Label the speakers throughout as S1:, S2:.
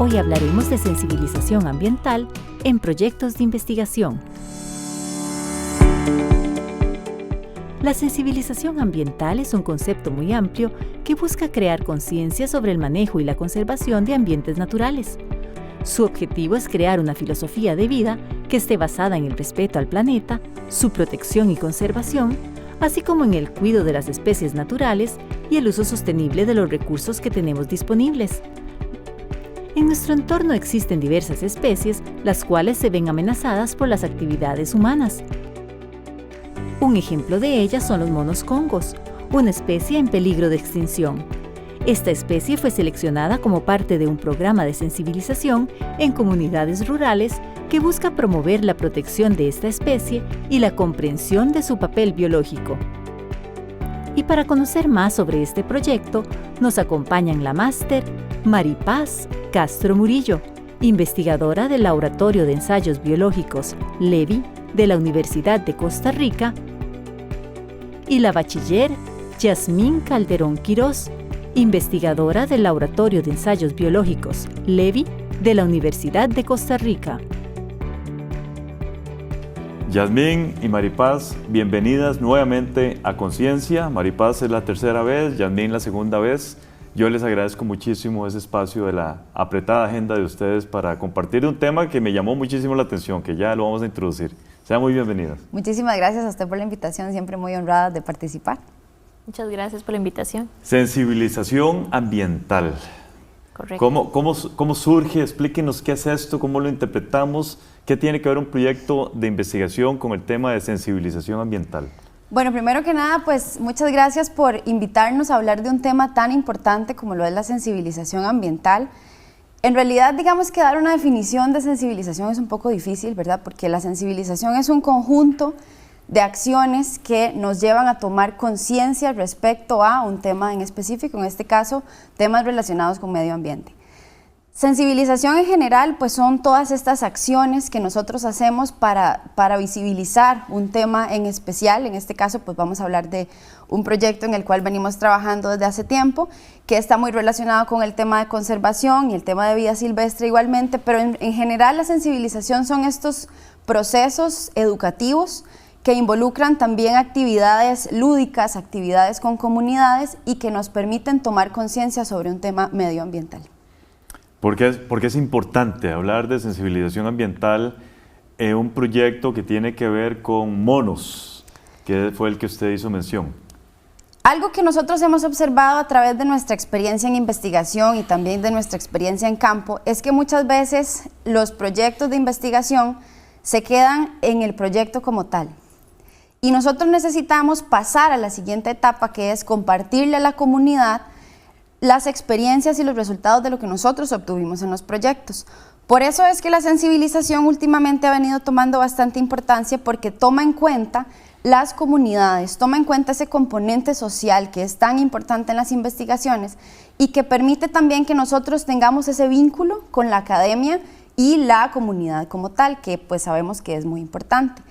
S1: Hoy hablaremos de sensibilización ambiental en proyectos de investigación. La sensibilización ambiental es un concepto muy amplio que busca crear conciencia sobre el manejo y la conservación de ambientes naturales. Su objetivo es crear una filosofía de vida que esté basada en el respeto al planeta, su protección y conservación, así como en el cuidado de las especies naturales y el uso sostenible de los recursos que tenemos disponibles. En nuestro entorno existen diversas especies, las cuales se ven amenazadas por las actividades humanas. Un ejemplo de ellas son los monos congos, una especie en peligro de extinción. Esta especie fue seleccionada como parte de un programa de sensibilización en comunidades rurales que busca promover la protección de esta especie y la comprensión de su papel biológico. Y para conocer más sobre este proyecto, nos acompañan la máster Maripaz Castro Murillo, investigadora del Laboratorio de Ensayos Biológicos LEVI de la Universidad de Costa Rica, y la bachiller Yasmín Calderón Quirós, investigadora del Laboratorio de Ensayos Biológicos LEVI de la Universidad de Costa Rica.
S2: Yasmín y Maripaz, bienvenidas nuevamente a Conciencia. Maripaz es la tercera vez, Yasmín la segunda vez. Yo les agradezco muchísimo ese espacio de la apretada agenda de ustedes para compartir un tema que me llamó muchísimo la atención, que ya lo vamos a introducir. Sean muy bienvenidas.
S3: Muchísimas gracias a usted por la invitación, siempre muy honrada de participar.
S4: Muchas gracias por la invitación.
S2: Sensibilización ambiental.
S4: Correcto.
S2: ¿Cómo surge? Explíquenos qué es esto, cómo lo interpretamos, qué tiene que ver un proyecto de investigación con el tema de sensibilización ambiental.
S3: Bueno, primero que nada, pues muchas gracias por invitarnos a hablar de un tema tan importante como lo es la sensibilización ambiental. En realidad, digamos que dar una definición de sensibilización es un poco difícil, ¿verdad? Porque la sensibilización es un conjunto de acciones que nos llevan a tomar conciencia respecto a un tema en específico, en este caso, temas relacionados con medio ambiente. Sensibilización en general, pues son todas estas acciones que nosotros hacemos para visibilizar un tema en especial. En este caso, pues vamos a hablar de un proyecto en el cual venimos trabajando desde hace tiempo, que está muy relacionado con el tema de conservación y el tema de vida silvestre igualmente, pero en general la sensibilización son estos procesos educativos que involucran también actividades lúdicas, actividades con comunidades y que nos permiten tomar conciencia sobre un tema medioambiental.
S2: ¿Por qué es importante hablar de sensibilización ambiental en un proyecto que tiene que ver con monos, que fue el que usted hizo mención?
S3: Algo que nosotros hemos observado a través de nuestra experiencia en investigación y también de nuestra experiencia en campo es que muchas veces los proyectos de investigación se quedan en el proyecto como tal. Y nosotros necesitamos pasar a la siguiente etapa, que es compartirle a la comunidad las experiencias y los resultados de lo que nosotros obtuvimos en los proyectos. Por eso es que la sensibilización últimamente ha venido tomando bastante importancia, porque toma en cuenta las comunidades, toma en cuenta ese componente social que es tan importante en las investigaciones y que permite también que nosotros tengamos ese vínculo con la academia y la comunidad como tal, que pues sabemos que es muy importante.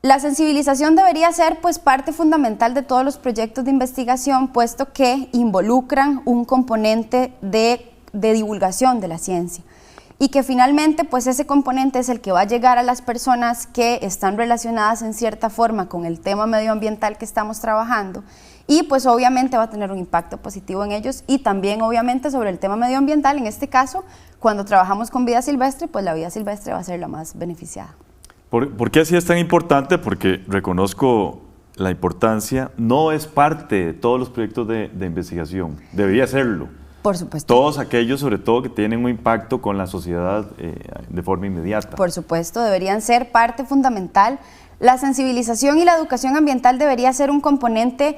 S3: La sensibilización debería ser pues parte fundamental de todos los proyectos de investigación, puesto que involucran un componente de divulgación de la ciencia y que finalmente pues ese componente es el que va a llegar a las personas que están relacionadas en cierta forma con el tema medioambiental que estamos trabajando y pues obviamente va a tener un impacto positivo en ellos y también obviamente sobre el tema medioambiental. En este caso, cuando trabajamos con vida silvestre, pues la vida silvestre va a ser la más beneficiada.
S2: ¿Por qué así es tan importante? Porque reconozco la importancia, no es parte de todos los proyectos de investigación, debería serlo.
S3: Por supuesto.
S2: Todos aquellos, sobre todo, que tienen un impacto con la sociedad de forma inmediata.
S3: Por supuesto, deberían ser parte fundamental. La sensibilización y la educación ambiental debería ser un componente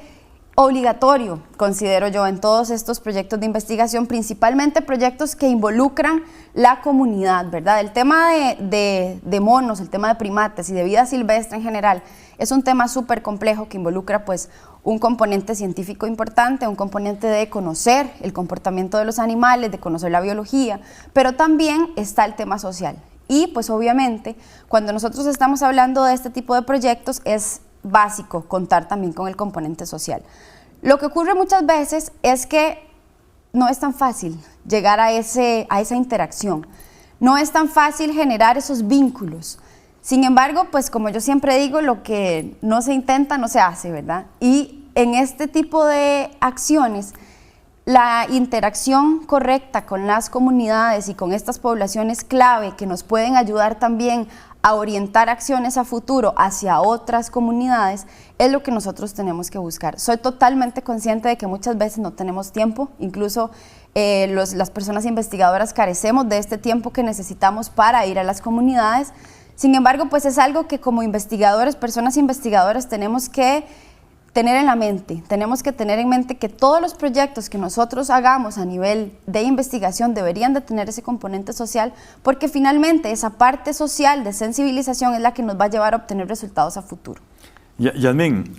S3: obligatorio, considero yo, en todos estos proyectos de investigación, principalmente proyectos que involucran la comunidad, ¿verdad? El tema de monos, el tema de primates y de vida silvestre en general, es un tema súper complejo que involucra pues un componente científico importante, un componente de conocer el comportamiento de los animales, de conocer la biología, pero también está el tema social. Y pues obviamente, cuando nosotros estamos hablando de este tipo de proyectos, es básico contar también con el componente social. Lo que ocurre muchas veces es que no es tan fácil llegar a esa interacción. No es tan fácil generar esos vínculos. Sin embargo, pues como yo siempre digo, lo que no se intenta no se hace, ¿verdad? Y en este tipo de acciones, la interacción correcta con las comunidades y con estas poblaciones clave que nos pueden ayudar también a orientar acciones a futuro hacia otras comunidades, es lo que nosotros tenemos que buscar. Soy totalmente consciente de que muchas veces no tenemos tiempo, incluso las personas investigadoras carecemos de este tiempo que necesitamos para ir a las comunidades. Sin embargo, pues es algo que como investigadores, personas investigadoras, tenemos que tener en la mente. Tenemos que tener en mente que todos los proyectos que nosotros hagamos a nivel de investigación deberían de tener ese componente social, porque finalmente esa parte social de sensibilización es la que nos va a llevar a obtener resultados a futuro.
S2: Yasmín,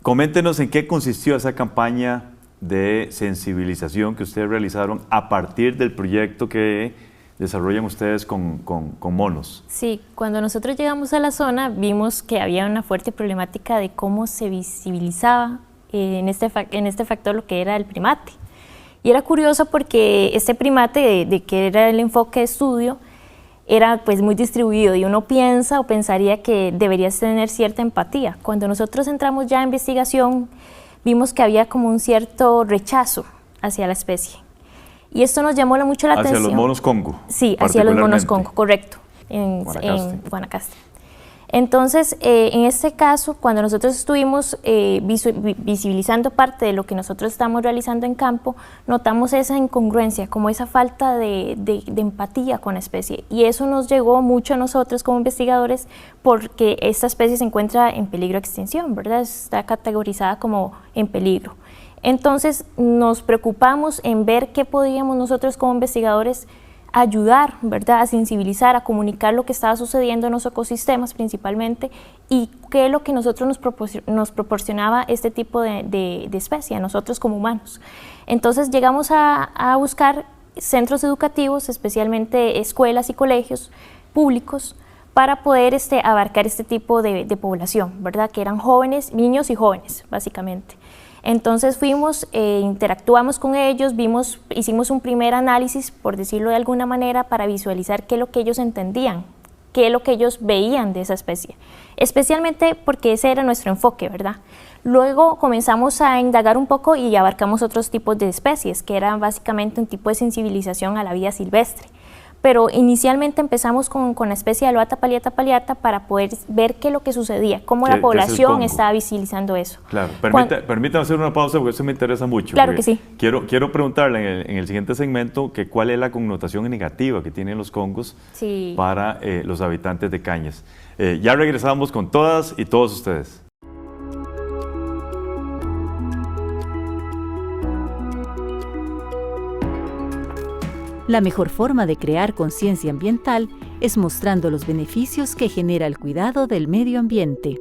S2: coméntenos en qué consistió esa campaña de sensibilización que ustedes realizaron a partir del proyecto que desarrollan ustedes con monos.
S4: Sí, cuando nosotros llegamos a la zona vimos que había una fuerte problemática de cómo se visibilizaba en este factor lo que era el primate. Y era curioso porque este primate, de que era el enfoque de estudio, era pues muy distribuido y uno piensa o pensaría que deberías tener cierta empatía. Cuando nosotros entramos ya a investigación, vimos que había como un cierto rechazo hacia la especie. Y esto nos llamó mucho la atención.
S2: ¿Hacia los monos Congo?
S4: Sí, hacia los monos Congo, correcto, en Guanacaste. Entonces, en este caso, cuando nosotros estuvimos visibilizando parte de lo que nosotros estamos realizando en campo, notamos esa incongruencia, como esa falta de empatía con la especie. Y eso nos llegó mucho a nosotros como investigadores porque esta especie se encuentra en peligro de extinción, ¿verdad? Está categorizada como en peligro. Entonces nos preocupamos en ver qué podíamos nosotros como investigadores ayudar, ¿verdad?, a sensibilizar, a comunicar lo que estaba sucediendo en los ecosistemas principalmente y qué es lo que nosotros nos proporcionaba este tipo de especie, a nosotros como humanos. Entonces llegamos a buscar centros educativos, especialmente escuelas y colegios públicos, para poder abarcar este tipo de población, ¿verdad?, que eran jóvenes, niños y jóvenes, básicamente. Entonces fuimos, interactuamos con ellos, hicimos un primer análisis, por decirlo de alguna manera, para visualizar qué es lo que ellos entendían, qué es lo que ellos veían de esa especie, especialmente porque ese era nuestro enfoque, ¿verdad? Luego comenzamos a indagar un poco y abarcamos otros tipos de especies, que eran básicamente un tipo de sensibilización a la vida silvestre. Pero inicialmente empezamos con la especie de Alouatta palliata palliata para poder ver qué es lo que sucedía, cómo la población estaba visibilizando eso. Claro,
S2: permítame hacer una pausa porque eso me interesa mucho.
S4: Claro que sí.
S2: Quiero preguntarle en el siguiente segmento que cuál es la connotación negativa que tienen los congos para los habitantes de Cañas. Ya regresamos con todas y todos ustedes.
S1: La mejor forma de crear conciencia ambiental es mostrando los beneficios que genera el cuidado del medio ambiente.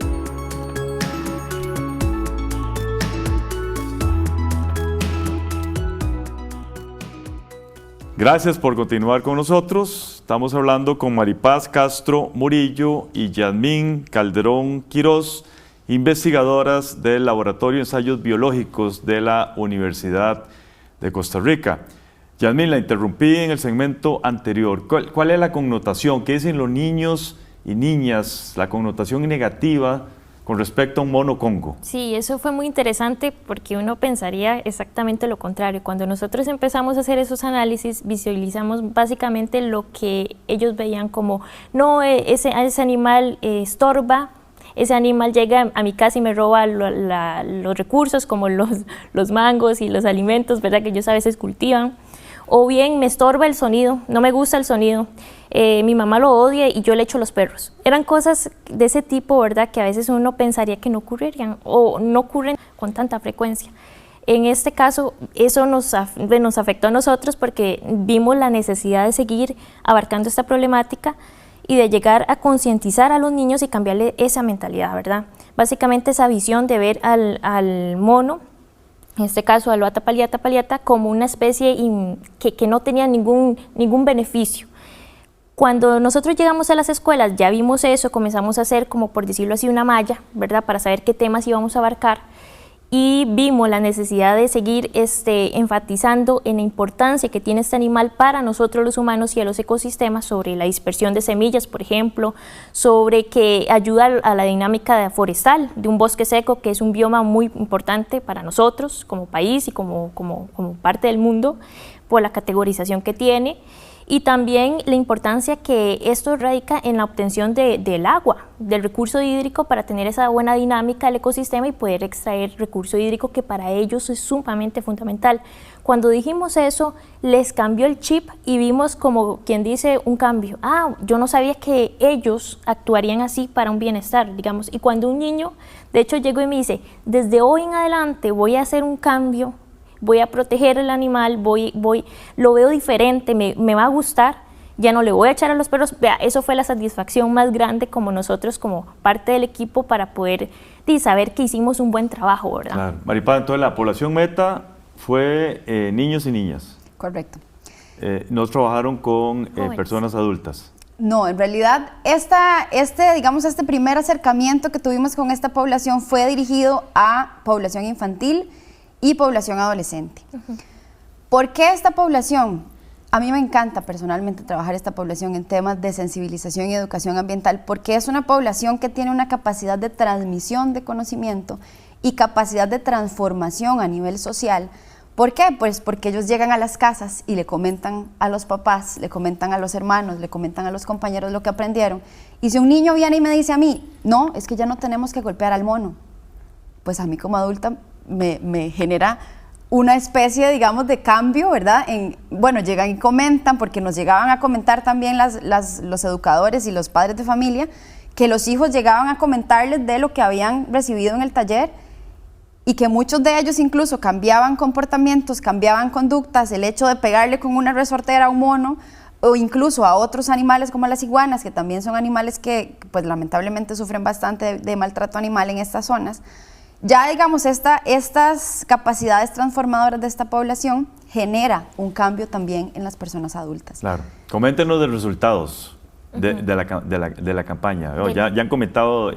S2: Gracias por continuar con nosotros. Estamos hablando con Maripaz Castro Murillo y Yasmín Calderón Quirós, investigadoras del Laboratorio de Ensayos Biológicos de la Universidad de Costa Rica. Yasmín, la interrumpí en el segmento anterior. ¿Cuál es la connotación? ¿Qué dicen los niños y niñas? La connotación negativa con respecto a un mono Congo.
S4: Sí, eso fue muy interesante porque uno pensaría exactamente lo contrario. Cuando nosotros empezamos a hacer esos análisis, visualizamos básicamente lo que ellos veían como, no, ese animal estorba, ese animal llega a mi casa y me roba los recursos como los mangos y los alimentos, ¿verdad?, que ellos a veces cultivan. O bien me estorba el sonido, no me gusta el sonido, mi mamá lo odia y yo le echo los perros. Eran cosas de ese tipo, ¿verdad?, que a veces uno pensaría que no ocurrirían o no ocurren con tanta frecuencia. En este caso, eso nos afectó a nosotros porque vimos la necesidad de seguir abarcando esta problemática y de llegar a concientizar a los niños y cambiarle esa mentalidad, ¿verdad? Básicamente esa visión de ver al mono, en este caso Alouatta palliata palliata, como una especie que no tenía ningún beneficio. Cuando nosotros llegamos a las escuelas ya vimos eso, comenzamos a hacer, como por decirlo así, una malla, ¿verdad?, para saber qué temas íbamos a abarcar, y vimos la necesidad de seguir enfatizando en la importancia que tiene este animal para nosotros los humanos y a los ecosistemas, sobre la dispersión de semillas, por ejemplo, sobre que ayuda a la dinámica forestal de un bosque seco, que es un bioma muy importante para nosotros como país y como parte del mundo, por la categorización que tiene. Y también la importancia que esto radica en la obtención del agua, del recurso hídrico, para tener esa buena dinámica del ecosistema y poder extraer recurso hídrico, que para ellos es sumamente fundamental. Cuando dijimos eso, les cambió el chip y vimos, como quien dice, un cambio. Yo no sabía que ellos actuarían así para un bienestar, digamos. Y cuando un niño, de hecho, llegó y me dice, desde hoy en adelante voy a hacer un cambio, voy a proteger el animal, lo veo diferente, me va a gustar, ya no le voy a echar a los perros. Vea, eso fue la satisfacción más grande como nosotros, como parte del equipo, para poder saber que hicimos un buen trabajo, ¿verdad?
S2: Claro. Maripaz, entonces la población meta fue niños y niñas.
S3: Correcto.
S2: ¿No trabajaron con personas adultas?
S3: No, en realidad este primer acercamiento que tuvimos con esta población fue dirigido a población infantil y población adolescente. ¿Por qué esta población? A mí me encanta personalmente trabajar esta población en temas de sensibilización y educación ambiental, porque es una población que tiene una capacidad de transmisión de conocimiento y capacidad de transformación a nivel social. ¿Por qué? Pues porque ellos llegan a las casas y le comentan a los papás, le comentan a los hermanos, le comentan a los compañeros lo que aprendieron. Y si un niño viene y me dice a mí, no, es que ya no tenemos que golpear al mono, pues a mí como adulta me genera una especie, digamos, de cambio, ¿verdad? Bueno, llegan y comentan, porque nos llegaban a comentar también los educadores y los padres de familia, que los hijos llegaban a comentarles de lo que habían recibido en el taller, y que muchos de ellos incluso cambiaban comportamientos, cambiaban conductas. El hecho de pegarle con una resortera a un mono, o incluso a otros animales como las iguanas, que también son animales que pues lamentablemente sufren bastante de maltrato animal en estas zonas. Ya, digamos, estas capacidades transformadoras de esta población genera un cambio también en las personas adultas. Claro.
S2: Coméntenos de los resultados de la campaña. Ya han comentado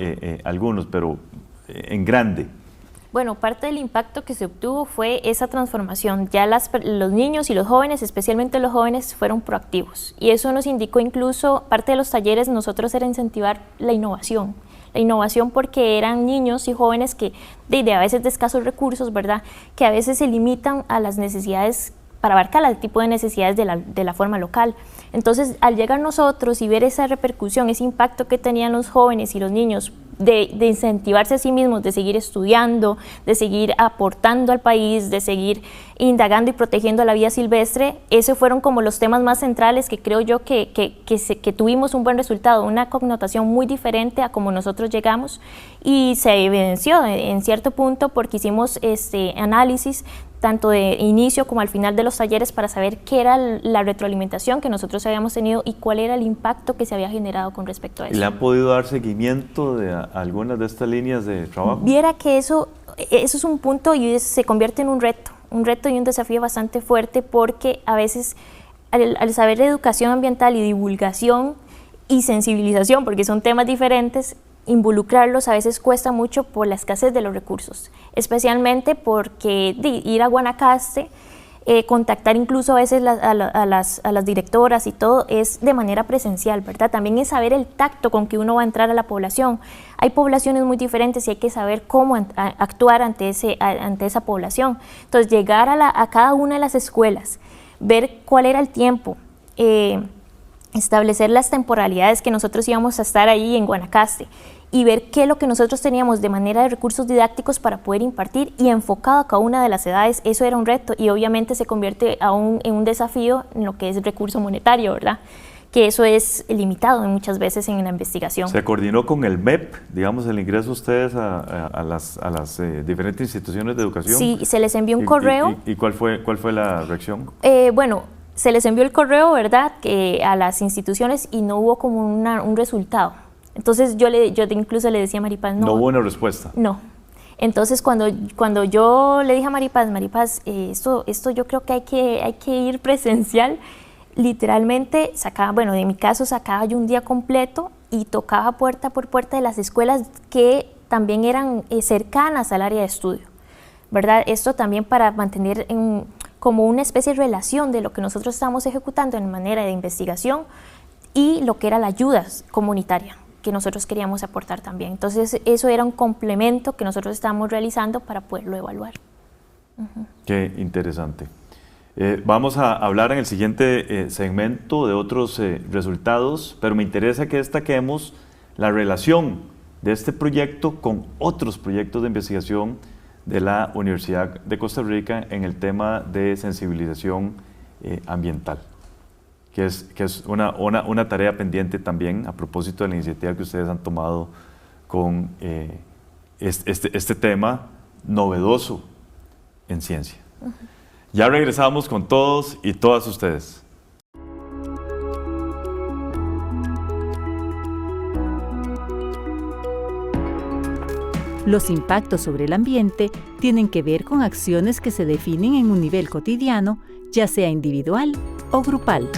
S2: algunos, pero en grande.
S4: Bueno, parte del impacto que se obtuvo fue esa transformación. Ya los niños y los jóvenes, especialmente los jóvenes, fueron proactivos. Y eso nos indicó incluso, parte de los talleres, nosotros era incentivar la innovación. La innovación, porque eran niños y jóvenes que a veces de escasos recursos, ¿verdad?, que a veces se limitan a las necesidades, para abarcar el tipo de necesidades de la forma local. Entonces, al llegar nosotros y ver esa repercusión, ese impacto que tenían los jóvenes y los niños de incentivarse a sí mismos, de seguir estudiando, de seguir aportando al país, de seguir indagando y protegiendo la vida silvestre, esos fueron como los temas más centrales que creo yo que tuvimos un buen resultado, una connotación muy diferente a como nosotros llegamos, y se evidenció en cierto punto porque hicimos análisis tanto de inicio como al final de los talleres para saber qué era la retroalimentación que nosotros habíamos tenido y cuál era el impacto que se había generado con respecto a eso.
S2: ¿Le han podido dar seguimiento de algunas de estas líneas de trabajo?
S4: Viera que eso es un punto y se convierte en un reto y un desafío bastante fuerte, porque a veces al saber de educación ambiental y divulgación y sensibilización, porque son temas diferentes, involucrarlos a veces cuesta mucho por la escasez de los recursos, especialmente porque ir a Guanacaste, contactar incluso a veces a las directoras y todo es de manera presencial, ¿verdad? También es saber el tacto con que uno va a entrar a la población. Hay poblaciones muy diferentes y hay que saber cómo actuar ante esa población. Entonces, llegar a cada una de las escuelas, ver cuál era el tiempo, establecer las temporalidades que nosotros íbamos a estar ahí en Guanacaste y ver qué es lo que nosotros teníamos de manera de recursos didácticos para poder impartir y enfocado a cada una de las edades. Eso era un reto y obviamente se convierte aún en un desafío en lo que es recurso monetario, ¿verdad? Que eso es limitado muchas veces en la investigación.
S2: ¿Se coordinó con el MEP, digamos, el ingreso de ustedes a las diferentes instituciones de educación?
S4: Sí, se les envió un correo.
S2: ¿Y cuál fue la reacción?
S4: Bueno, se les envió el correo, ¿verdad?, a las instituciones y no hubo como un resultado. Entonces yo incluso le decía a Maripaz,
S2: no hubo una respuesta.
S4: No. Entonces cuando yo le dije a Maripaz, esto yo creo que hay que ir presencial, literalmente en mi caso sacaba yo un día completo y tocaba puerta por puerta de las escuelas que también eran cercanas al área de estudio. ¿verdad? Esto también para mantener como una especie de relación de lo que nosotros estamos ejecutando en manera de investigación y lo que era la ayuda comunitaria que nosotros queríamos aportar también. Entonces, eso era un complemento que nosotros estábamos realizando para poderlo evaluar.
S2: Qué interesante. Vamos a hablar en el siguiente segmento de otros resultados, pero me interesa que destaquemos la relación de este proyecto con otros proyectos de investigación de la Universidad de Costa Rica en el tema de sensibilización ambiental, que es una tarea pendiente también a propósito de la iniciativa que ustedes han tomado con este tema novedoso en ciencia. Ya regresamos con todos y todas ustedes.
S1: Los impactos sobre el ambiente tienen que ver con acciones que se definen en un nivel cotidiano, ya sea individual o grupal.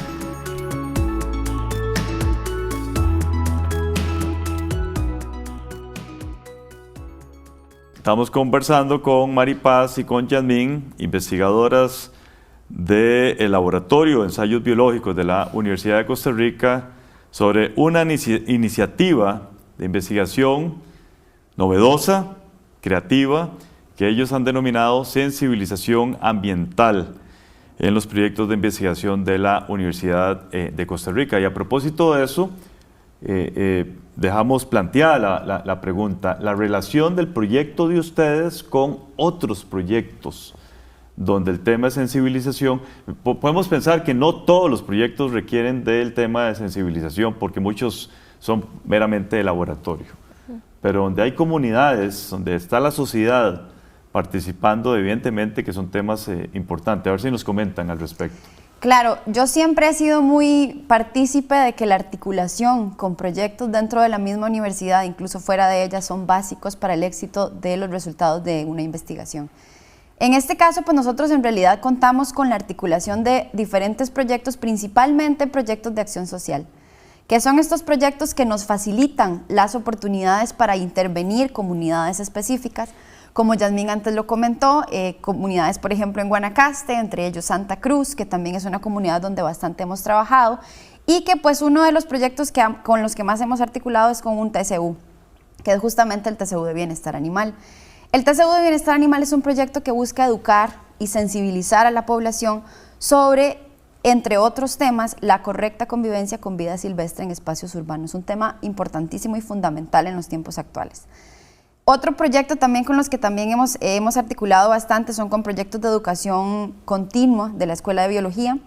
S2: Estamos conversando con Maripaz y con Yasmín, investigadoras del Laboratorio de Ensayos Biológicos de la Universidad de Costa Rica, sobre una iniciativa de investigación novedosa, creativa, que ellos han denominado sensibilización ambiental en los proyectos de investigación de la Universidad de Costa Rica. Y a propósito de eso, dejamos planteada la pregunta, la relación del proyecto de ustedes con otros proyectos donde el tema de sensibilización, podemos pensar que no todos los proyectos requieren del tema de sensibilización porque muchos son meramente de laboratorio, pero donde hay comunidades, donde está la sociedad participando, evidentemente que son temas importantes. A ver si nos comentan al respecto.
S3: Claro, yo siempre he sido muy partícipe de que la articulación con proyectos dentro de la misma universidad, incluso fuera de ella, son básicos para el éxito de los resultados de una investigación. En este caso, pues nosotros en realidad contamos con la articulación de diferentes proyectos, principalmente proyectos de acción social, que son estos proyectos que nos facilitan las oportunidades para intervenir comunidades específicas. Como Yasmín antes lo comentó, comunidades, por ejemplo, en Guanacaste, entre ellos Santa Cruz, que también es una comunidad donde bastante hemos trabajado, y que pues uno de los proyectos con los que más hemos articulado es con un TCU, que es justamente el TCU de Bienestar Animal. El TCU de Bienestar Animal es un proyecto que busca educar y sensibilizar a la población sobre, entre otros temas, la correcta convivencia con vida silvestre en espacios urbanos, un tema importantísimo y fundamental en los tiempos actuales. Otro proyecto también con los que también hemos articulado bastante son con proyectos de educación continua de la Escuela de Biología,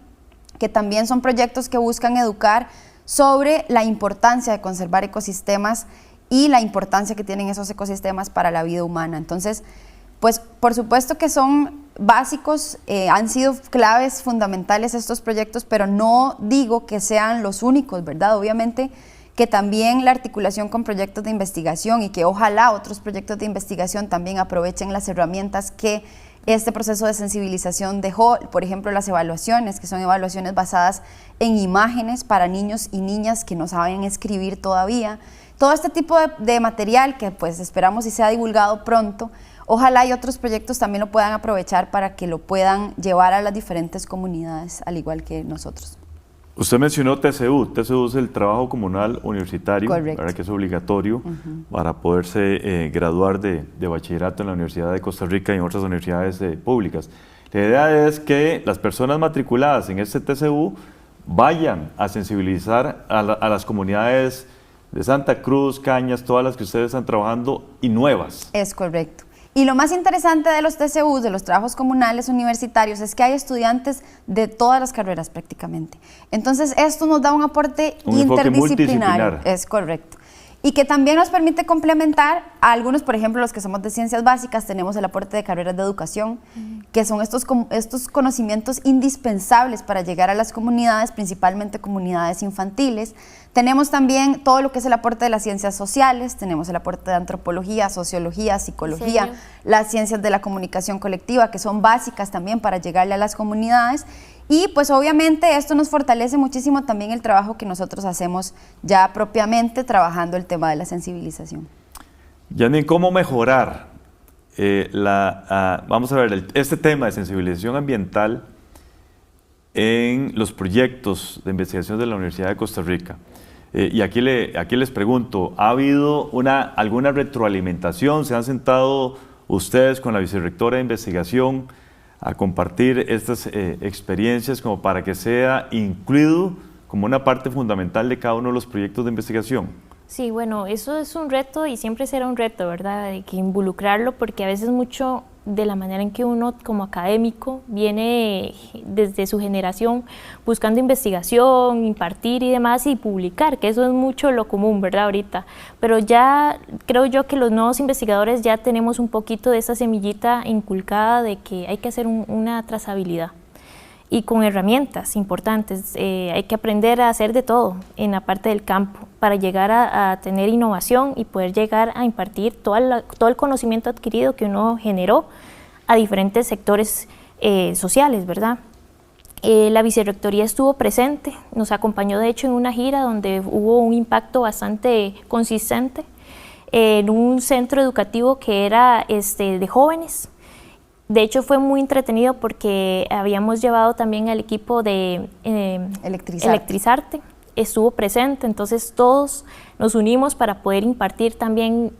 S3: que también son proyectos que buscan educar sobre la importancia de conservar ecosistemas y la importancia que tienen esos ecosistemas para la vida humana. Entonces, pues por supuesto que son básicos, han sido claves fundamentales estos proyectos, pero no digo que sean los únicos, ¿verdad? Obviamente que también la articulación con proyectos de investigación y que ojalá otros proyectos de investigación también aprovechen las herramientas que este proceso de sensibilización dejó, por ejemplo, las evaluaciones, que son evaluaciones basadas en imágenes para niños y niñas que no saben escribir todavía. Todo este tipo de material que pues esperamos y sea divulgado pronto, ojalá y otros proyectos también lo puedan aprovechar para que lo puedan llevar a las diferentes comunidades, al igual que nosotros.
S2: Usted mencionó TCU. TCU es el trabajo comunal universitario,
S3: ¿verdad?
S2: Que es obligatorio para poderse graduar de bachillerato en la Universidad de Costa Rica y en otras universidades públicas. La idea es que las personas matriculadas en este TCU vayan a sensibilizar a las comunidades de Santa Cruz, Cañas, todas las que ustedes están trabajando y nuevas.
S3: Es correcto. Y lo más interesante de los TCUs, de los trabajos comunales universitarios, es que hay estudiantes de todas las carreras prácticamente. Entonces esto nos da un aporte interdisciplinario. Es correcto. Y que también nos permite complementar a algunos, por ejemplo, los que somos de ciencias básicas, tenemos el aporte de carreras de educación, que son estos conocimientos indispensables para llegar a las comunidades, principalmente comunidades infantiles. Tenemos también todo lo que es el aporte de las ciencias sociales, tenemos el aporte de antropología, sociología, psicología, las ciencias de la comunicación colectiva, que son básicas también para llegarle a las comunidades. Y pues obviamente esto nos fortalece muchísimo también el trabajo que nosotros hacemos ya propiamente trabajando el tema de la sensibilización.
S2: Yasmín, ¿cómo mejorar vamos a ver, este tema de sensibilización ambiental en los proyectos de investigación de la Universidad de Costa Rica. Y aquí les pregunto, ¿ha habido alguna retroalimentación? ¿Se han sentado ustedes con la vicerrectora de investigación a compartir estas experiencias como para que sea incluido como una parte fundamental de cada uno de los proyectos de investigación?
S4: Sí, bueno, eso es un reto y siempre será un reto, ¿verdad? Hay que involucrarlo porque a veces mucho de la manera en que uno como académico viene desde su generación buscando investigación, impartir y demás y publicar, que eso es mucho lo común, ¿verdad? Ahorita, pero ya creo yo que los nuevos investigadores ya tenemos un poquito de esa semillita inculcada de que hay que hacer una trazabilidad. Y con herramientas importantes, hay que aprender a hacer de todo en la parte del campo para llegar a tener innovación y poder llegar a impartir todo el conocimiento adquirido que uno generó a diferentes sectores sociales, ¿verdad? La vicerrectoría estuvo presente, nos acompañó de hecho en una gira donde hubo un impacto bastante consistente en un centro educativo que era de jóvenes. De hecho fue muy entretenido porque habíamos llevado también al equipo de Electrizarte, estuvo presente, entonces todos nos unimos para poder impartir también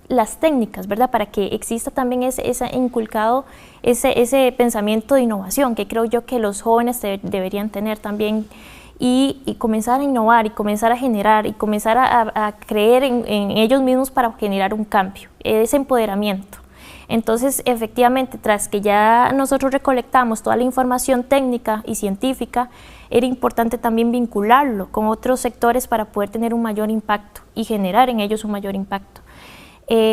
S4: las técnicas, ¿verdad? Para que exista también ese inculcado, ese pensamiento de innovación que creo yo que los jóvenes deberían tener también y comenzar a innovar y comenzar a generar y comenzar a creer en ellos mismos para generar un cambio, ese empoderamiento. Entonces, efectivamente, tras que ya nosotros recolectamos toda la información técnica y científica, era importante también vincularlo con otros sectores para poder tener un mayor impacto y generar en ellos un mayor impacto.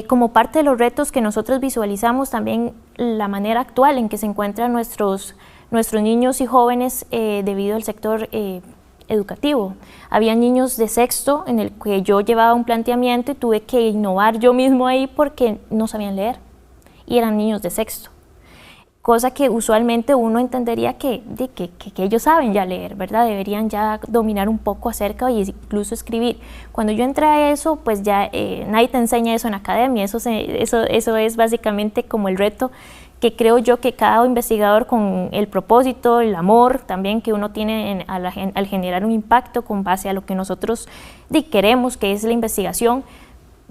S4: Como parte de los retos que nosotros visualizamos también la manera actual en que se encuentran nuestros niños y jóvenes debido al sector educativo. Había niños de sexto en el que yo llevaba un planteamiento y tuve que innovar yo mismo ahí porque no sabían leer. Y eran niños de sexto, cosa que usualmente uno entendería que ellos saben ya leer, ¿verdad? Deberían ya dominar un poco acerca e incluso escribir. Cuando yo entré a eso, pues ya nadie te enseña eso en academia, eso es básicamente como el reto que creo yo que cada investigador con el propósito, el amor también que uno tiene al generar un impacto con base a lo que nosotros queremos, que es la investigación,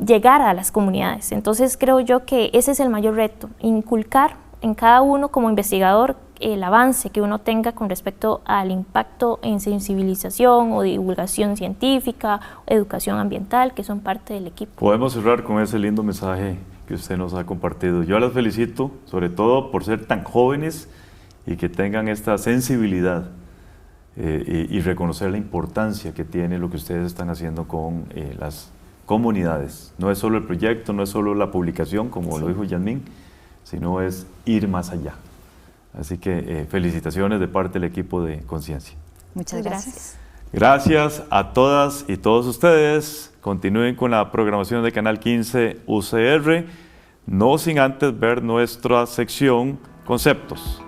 S4: llegar a las comunidades. Entonces creo yo que ese es el mayor reto, inculcar en cada uno como investigador el avance que uno tenga con respecto al impacto en sensibilización o divulgación científica, educación ambiental, que son parte del equipo.
S2: Podemos cerrar con ese lindo mensaje que usted nos ha compartido. Yo las felicito, sobre todo por ser tan jóvenes y que tengan esta sensibilidad y reconocer la importancia que tiene lo que ustedes están haciendo con las comunidades. No es solo el proyecto, no es solo la publicación, como lo dijo Yasmín, sino es ir más allá. Así que felicitaciones de parte del equipo de Conciencia.
S3: Muchas gracias.
S2: Gracias a todas y todos ustedes. Continúen con la programación de Canal 15 UCR, no sin antes ver nuestra sección Conceptos.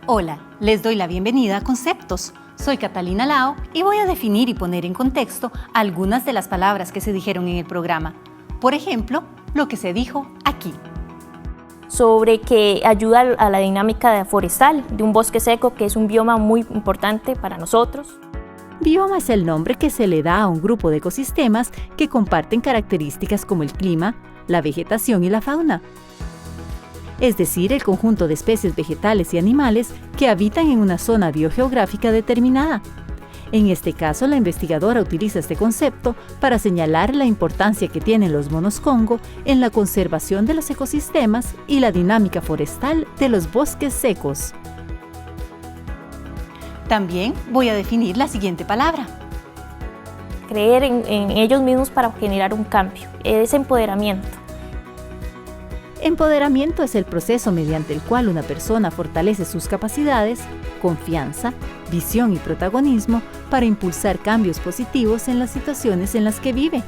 S1: Hola, les doy la bienvenida a Conceptos. Soy Catalina Lao y voy a definir y poner en contexto algunas de las palabras que se dijeron en el programa. Por ejemplo, lo que se dijo aquí.
S4: Sobre que ayuda a la dinámica forestal de un bosque seco, que es un bioma muy importante para nosotros.
S1: Bioma es el nombre que se le da a un grupo de ecosistemas que comparten características como el clima, la vegetación y la fauna. Es decir, el conjunto de especies vegetales y animales que habitan en una zona biogeográfica determinada. En este caso, la investigadora utiliza este concepto para señalar la importancia que tienen los monos Congo en la conservación de los ecosistemas y la dinámica forestal de los bosques secos. También voy a definir la siguiente palabra.
S4: Creer en ellos mismos para generar un cambio, es empoderamiento.
S1: Empoderamiento es el proceso mediante el cual una persona fortalece sus capacidades, confianza, visión y protagonismo para impulsar cambios positivos en las situaciones en las que vive.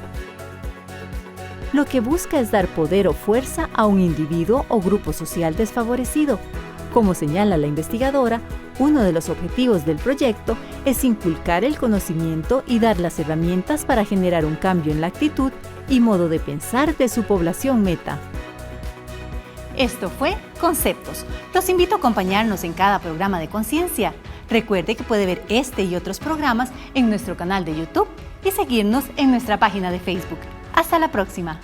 S1: Lo que busca es dar poder o fuerza a un individuo o grupo social desfavorecido. Como señala la investigadora, uno de los objetivos del proyecto es inculcar el conocimiento y dar las herramientas para generar un cambio en la actitud y modo de pensar de su población meta.
S5: Esto fue Conceptos. Los invito a acompañarnos en cada programa de conciencia. Recuerde que puede ver este y otros programas en nuestro canal de YouTube y seguirnos en nuestra página de Facebook. Hasta la próxima.